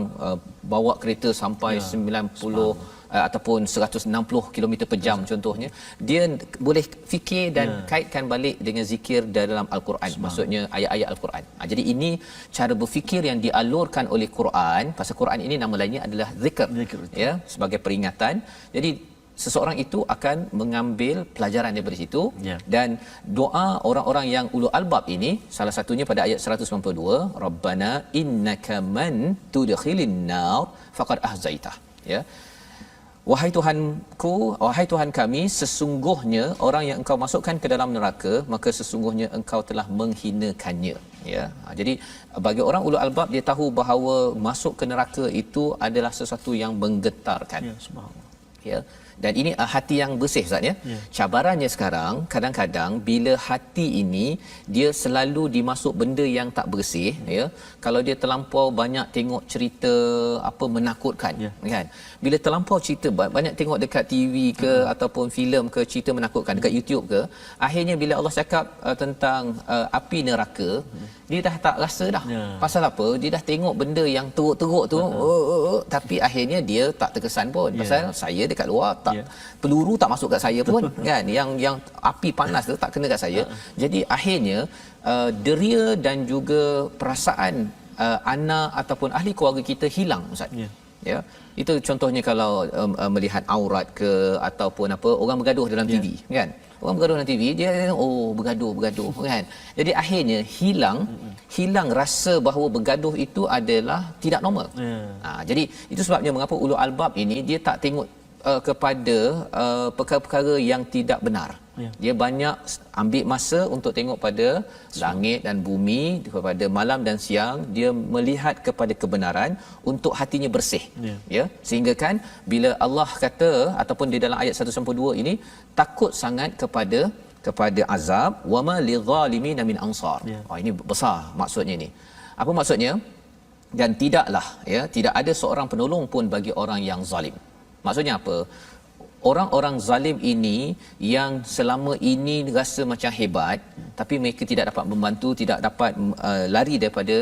Speaker 2: bawa kereta sampai 90 ataupun 160 km per jam contohnya, dia boleh fikir dan kaitkan balik dengan zikir dalam al-Quran, maksudnya ayat-ayat al-Quran. Jadi ini cara berfikir yang dialurkan oleh Quran. Pasal Quran ini nama lainnya adalah zikr ya, sebagai peringatan. Jadi seseorang itu akan mengambil pelajaran daripada situ. Dan doa orang-orang yang ulul albab ini salah satunya pada ayat 192, Rabbana innaka man tudkhilin nar faqad ahzaitah ya. Wahai Tuhanku, wahai Tuhan kami, sesungguhnya orang yang engkau masukkan ke dalam neraka, maka sesungguhnya engkau telah menghinakannya ya. Jadi bagi orang ulul albab dia tahu bahawa masuk ke neraka itu adalah sesuatu yang menggetarkan ya. Dan ini hati yang bersih Ustaz ya. Cabarannya sekarang kadang-kadang bila hati ini dia selalu dimasuk benda yang tak bersih ya. Kalau dia terlampau banyak tengok cerita apa menakutkan kan. Bila terlampau cerita banyak tengok dekat TV ke ataupun filem ke cerita menakutkan dekat YouTube ke, akhirnya bila Allah cakap tentang api neraka, dia dah tak rasa dah. Pasal apa? Dia dah tengok benda yang teruk-teruk tu tapi akhirnya dia tak terkesan pun. Pasal saya dekat luar tak peluru tak masuk kat saya pun kan, yang api panas tu tak kena kat saya. Jadi akhirnya deria dan juga perasaan anak ataupun ahli keluarga kita hilang Ustaz. Ya, itu contohnya kalau melihat aurat ke ataupun apa, orang bergaduh dalam TV kan. Orang bergaduh dalam TV, dia bergaduh kan. Jadi akhirnya hilang rasa bahawa bergaduh itu adalah tidak normal. Jadi itu sebabnya mengapa ulul albab ini dia tak tengok kepada perkara-perkara yang tidak benar. Dia banyak ambil masa untuk tengok pada langit dan bumi, kepada malam dan siang. Dia melihat kepada kebenaran untuk hatinya bersih. Ya, sehingga kan bila Allah kata ataupun di dalam ayat 192 ini takut sangat kepada azab, wama lizzalimin min ansar. Ini besar maksudnya ini. Apa maksudnya? Dan tidak ada seorang penolong pun bagi orang yang zalim. Maksudnya apa? Orang-orang zalim ini yang selama ini rasa macam hebat, tapi mereka tidak dapat membantu, tidak dapat lari daripada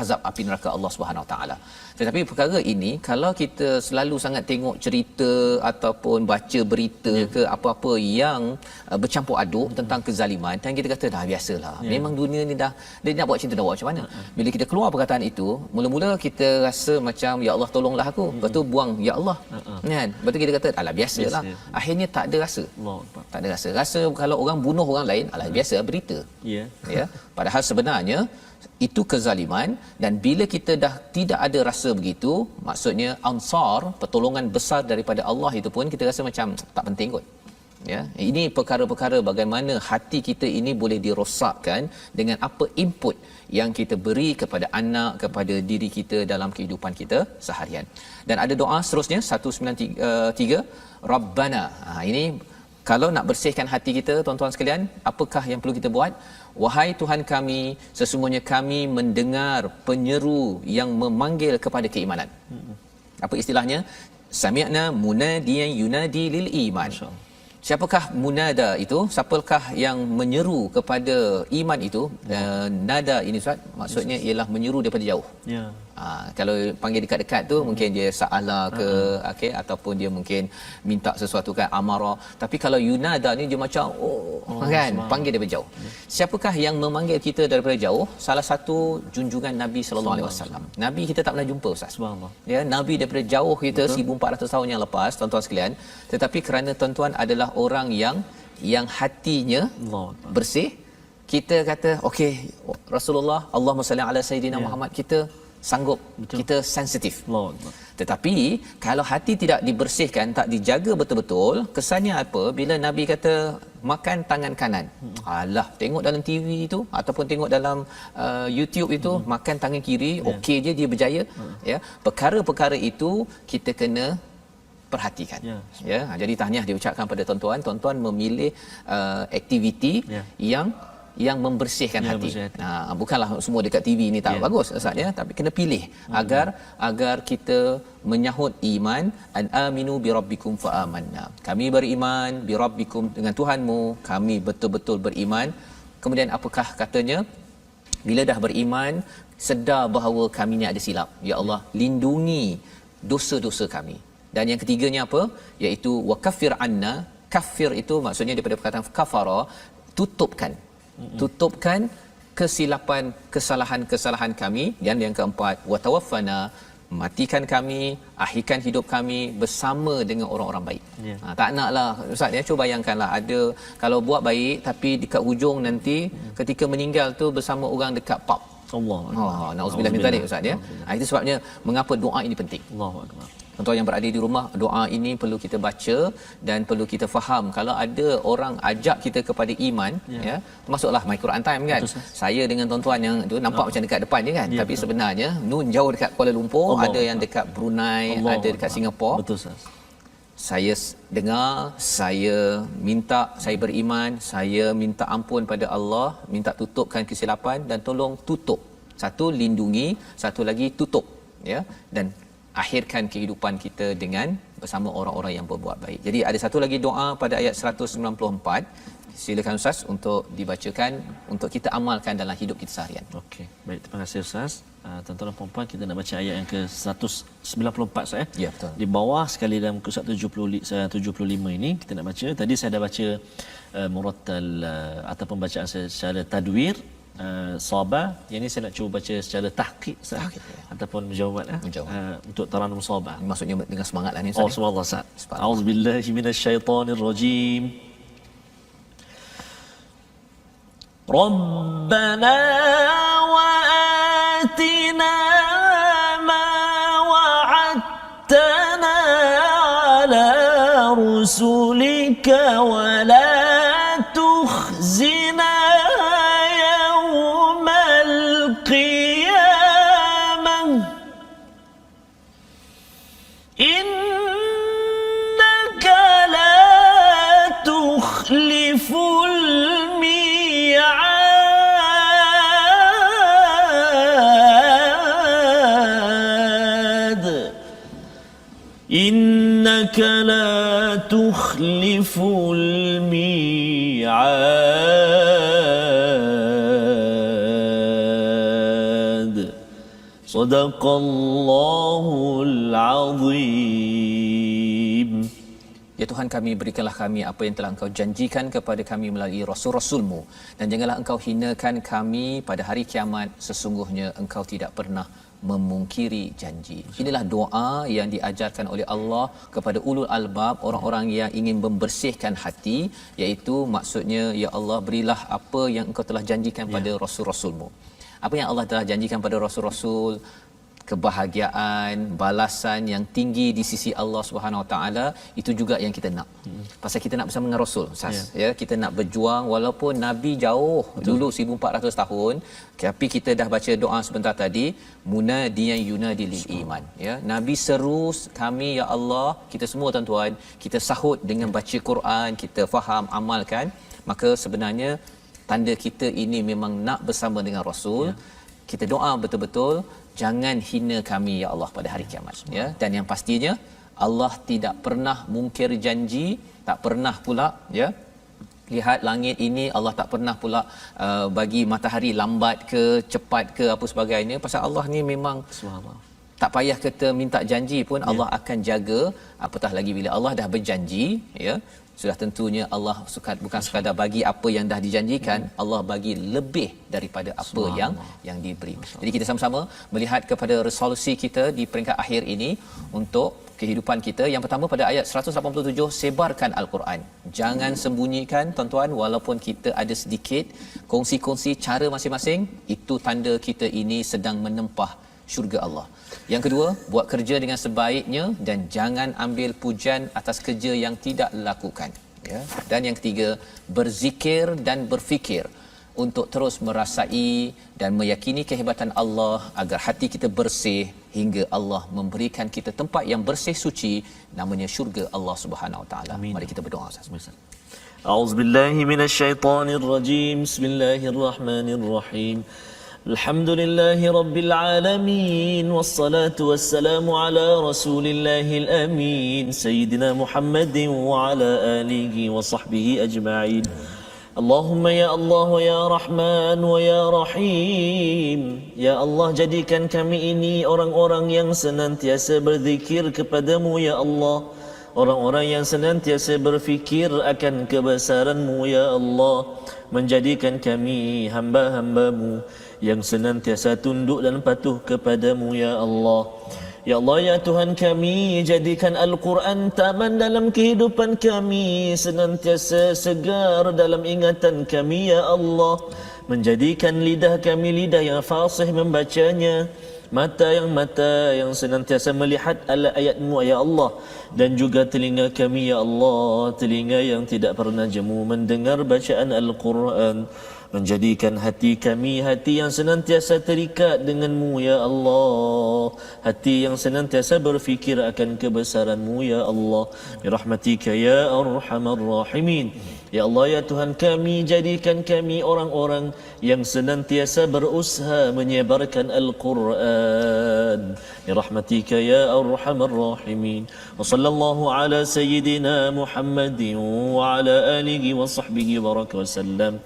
Speaker 2: azab api neraka Allah Subhanahu Wa Taala. Tetapi perkara ini kalau kita selalu sangat tengok cerita ataupun baca berita ke apa-apa yang bercampur aduk tentang kezaliman, dan kita kata dah biasalah. Memang dunia ni dah dia nak buat macam tu, dah buat macam mana. Bila kita keluar perkataan itu, mula-mula kita rasa macam ya Allah tolonglah aku. Lepas tu buang ya Allah. Kan? Lepas tu kita kata alah biasalah. Akhirnya tak ada rasa. Tak ada rasa. Rasa kalau orang bunuh orang lain, alah biasa berita. Ya. Padahal sebenarnya itu kezaliman, dan bila kita dah tidak ada rasa begitu, maksudnya ansar, pertolongan besar daripada Allah itu pun kita rasa macam tak penting kot. Ya, ini perkara-perkara bagaimana hati kita ini boleh dirosakkan dengan apa input yang kita beri kepada anak, kepada diri kita dalam kehidupan kita seharian. Dan ada doa seterusnya 193 Rabbana. Ini kalau nak bersihkan hati kita tuan-tuan sekalian, apakah yang perlu kita buat? Wahai Tuhan kami, sesungguhnya kami mendengar penyeru yang memanggil kepada keimanan. Apa istilahnya? Sami'na munadiyan yunadi lil iman. Siapakah munada itu? Siapakah yang menyeru kepada iman itu? Nada ini Ustaz, maksudnya ialah menyeru daripada jauh.
Speaker 1: Ya.
Speaker 2: Kalau panggil dekat-dekat tu mungkin dia sa'ala ke okey, ataupun dia mungkin minta sesuatu kan, amara. Tapi kalau yunada ni dia macam kan, panggil daripada jauh. Siapakah yang memanggil kita daripada jauh? Salah satu junjungan Nabi sallallahu alaihi wasallam. Nabi kita tak pernah jumpa Ustaz.
Speaker 1: Subhanallah.
Speaker 2: Ya, Nabi daripada jauh kita 1400 tahun yang lepas, tuan-tuan sekalian. Tetapi kerana tuan-tuan adalah orang yang hatinya bersih, kita kata okey Rasulullah, Allahumma salli ala sayidina Muhammad, kita sanggup. Betul. Kita sensitif. Tetapi kalau hati tidak dibersihkan, tak dijaga betul-betul, kesannya apa? Bila Nabi kata makan tangan kanan, alah, tengok dalam TV itu ataupun tengok dalam YouTube itu makan tangan kiri, okey je, dia berjaya. Ya, perkara-perkara itu kita kena perhatikan. Ya, jadi tahniah diucapkan pada tuan-tuan memilih aktiviti yang membersihkan hati. Bukanlah semua dekat TV ni tak bagus Ustaz, ya, tapi kena pilih agar kita menyahut iman. An aminu bi rabbikum fa amanna. Kami beriman bi rabbikum, dengan Tuhanmu kami betul-betul beriman. Kemudian apakah katanya? Bila dah beriman, sedar bahawa kami ni ada silap. Ya Allah, lindungi dosa-dosa kami. Dan yang ketiganya apa? Iaitu wa kaffir anna. Kafir itu maksudnya daripada perkataan kafara, tutupkan kesilapan, kesalahan-kesalahan kami. Dan yang keempat, wa tawaffana, matikan kami, akhirkan hidup kami bersama dengan orang-orang baik. Tak naklah Ustaz, ya, cuba bayangkanlah, ada kalau buat baik tapi dekat hujung nanti ketika meninggal tu bersama orang dekat pub. Nauzubillah min zalik Ustaz, ya. Itu sebabnya mengapa doa ini penting. Allahu akbar. Tuan-tuan yang berada di rumah, doa ini perlu kita baca dan perlu kita faham. Kalau ada orang ajak kita kepada iman, ya, termasuklah My Quran Time kan. Betul, saya dengan tuan-tuan yang tu nampak macam dekat depan je kan, tapi betul. Sebenarnya Nun jauh dekat Kuala Lumpur, ada yang dekat Brunei, ada dekat Singapura.
Speaker 1: Betul Ustaz.
Speaker 2: Saya dengar, saya minta, saya beriman, saya minta ampun pada Allah, minta tutupkan kesilapan dan tolong tutup. Satu, lindungi, satu lagi tutup, ya, dan akhirkan kehidupan kita dengan bersama orang-orang yang berbuat baik. Jadi ada satu lagi doa pada ayat 194. Silakan Ustaz untuk dibacakan untuk kita amalkan dalam hidup kita seharian.
Speaker 1: Okey, baik, terima kasih Ustaz. Tuan-tuan dan puan-puan, kita nak baca ayat yang ke-194 saya.
Speaker 2: Ya, betul.
Speaker 1: Di bawah sekali dalam muka 175 ini kita nak baca. Tadi saya dah baca murattal ataupun bacaan secara tadwir, Sabah. Yang ini saya nak cuba baca secara tahqiq ataupun menjawab untuk taranum Sabah.
Speaker 2: Maksudnya dengan semangatlah ni Ustaz.
Speaker 1: Subhanallah Ustaz. A'udzubillahi minasyaitonirrajim. Rabbana wa atina ma wa'adtana ala rusulika wa la tukhzina innaka la tukhliful mi'ad innaka la tukhliful mi'ad. Sadaqallahul azim.
Speaker 2: Ya Tuhan kami, berikanlah kami apa yang telah Engkau janjikan kepada kami melalui Rasul-Rasul-Mu, dan janganlah Engkau hinakan kami pada hari kiamat. Sesungguhnya Engkau tidak pernah memungkiri janji. Inilah doa yang diajarkan oleh Allah kepada ulul albab, orang-orang yang ingin membersihkan hati, iaitu maksudnya, ya Allah, berilah apa yang Engkau telah janjikan pada Rasul-Rasul-Mu. Apa yang Allah telah janjikan pada Rasul-Rasul, kebahagiaan, balasan yang tinggi di sisi Allah Subhanahu Wa Taala, itu juga yang kita nak. Pasal kita nak bersama dengan Rasul, ya, kita nak berjuang walaupun Nabi jauh dulu 1400 tahun, tapi kita dah baca doa sebentar tadi, munadiyan yunadi lil iman, ya. Nabi seru kami, ya Allah, kita semua tuan-tuan, kita sahut dengan baca Quran, kita faham, amalkan, maka sebenarnya tanda kita ini memang nak bersama dengan Rasul. kita doa betul-betul jangan hina kami ya Allah pada hari kiamat ya. Dan yang pastinya Allah tidak pernah mungkir janji, tak pernah pula ya lihat langit ini Allah tak pernah pula bagi matahari lambat ke cepat ke apa sebagainya, pasal Allah ni memang
Speaker 1: Subhanallah.
Speaker 2: tak payah kita minta janji pun Allah akan jaga, apatah lagi bila Allah dah berjanji ya, sudah tentunya Allah bukan sekadar bagi apa yang dah dijanjikan, Allah bagi lebih daripada apa yang diberi. Jadi kita sama-sama melihat kepada resolusi kita di peringkat akhir ini untuk kehidupan kita. Yang pertama pada ayat 187, sebarkan al-Quran. Jangan sembunyikan tuan-tuan, walaupun kita ada sedikit kongsi-kongsi cara masing-masing, itu tanda kita ini sedang menempah syurga Allah. Yang kedua, buat kerja dengan sebaiknya dan jangan ambil pujian atas kerja yang tidak dilakukan ya. Dan yang ketiga, berzikir dan berfikir untuk terus merasai dan meyakini kehebatan Allah agar hati kita bersih hingga Allah memberikan kita tempat yang bersih suci, namanya syurga Allah Subhanahu Wa Taala. Mari kita berdoa Ustaz.
Speaker 1: A'udzubillahi minasyaitonir rajim. Bismillahirrahmanirrahim. Alhamdulillahi rabbil alamin, wassalatu wassalamu ala rasulillahil amin, sayyidina Muhammadin wa ala alihi wa sahbihi ajma'in. Allahumma ya Allah wa ya Rahman wa ya Rahim. Ya Allah, jadikan kami ini orang-orang yang senantiasa berzikir kepadamu ya Allah, orang-orang yang senantiasa berfikir akan kebesaran-Mu ya Allah. Menjadikan kami hamba-hamba-Mu yang senantiasa tunduk dan patuh kepadamu ya Allah. Ya Allah, ya Tuhan kami, jadikan Al-Quran taman dalam kehidupan kami, senantiasa segar dalam ingatan kami ya Allah. Menjadikan lidah kami lidah yang fasih membacanya, mata yang senantiasa melihat ayat-Mu ya Allah, dan juga telinga kami ya Allah, telinga yang tidak pernah jemu mendengar bacaan Al-Quran. Menjadikan hati kami hati yang senantiasa terikat dengan-Mu ya Allah, hati yang senantiasa berfikir akan kebesaran-Mu ya Allah, birahmatika ya arhamar rahimin. Ya Allah, ya Tuhan kami, jadikan kami orang-orang yang senantiasa berusaha menyebarkan Al-Quran, birahmatika ya arhamar rahimin. Wa sallallahu ala sayyidina Muhammadin wa ala alihi wa sahbihi baraka wa sallam.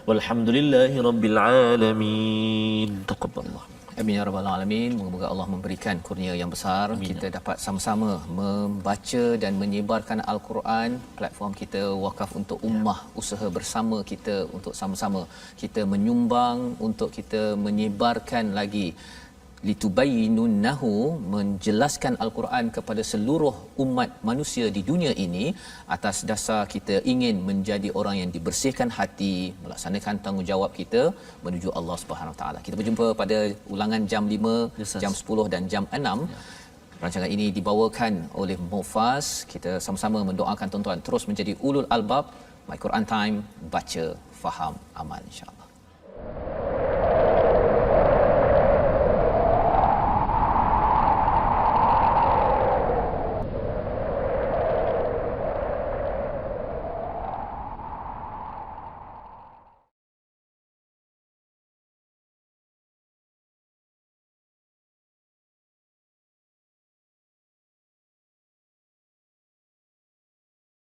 Speaker 1: Walhamdulillahi rabbil alamin. Taqabbalallah.
Speaker 2: Amin ya rabbal alamin. Moga-moga Allah memberikan kurnia yang besar. Amin. Kita dapat sama-sama membaca dan menyebarkan Al-Quran. Platform kita wakaf untuk ummah, usaha bersama kita untuk sama-sama kita menyumbang untuk kita menyebarkan lagi litubayyinunnahu, menjelaskan Al-Quran kepada seluruh umat manusia di dunia ini, atas dasar kita ingin menjadi orang yang dibersihkan hati, melaksanakan tanggungjawab kita menuju Allah Subhanahu Wa Taala. Kita berjumpa pada ulangan jam 5, jam 10 dan jam 6. Rancangan ini dibawakan oleh Mufas. Kita sama-sama mendoakan tuan-tuan terus menjadi ulul albab. My Quran Time, baca, faham, amal, insya-Allah.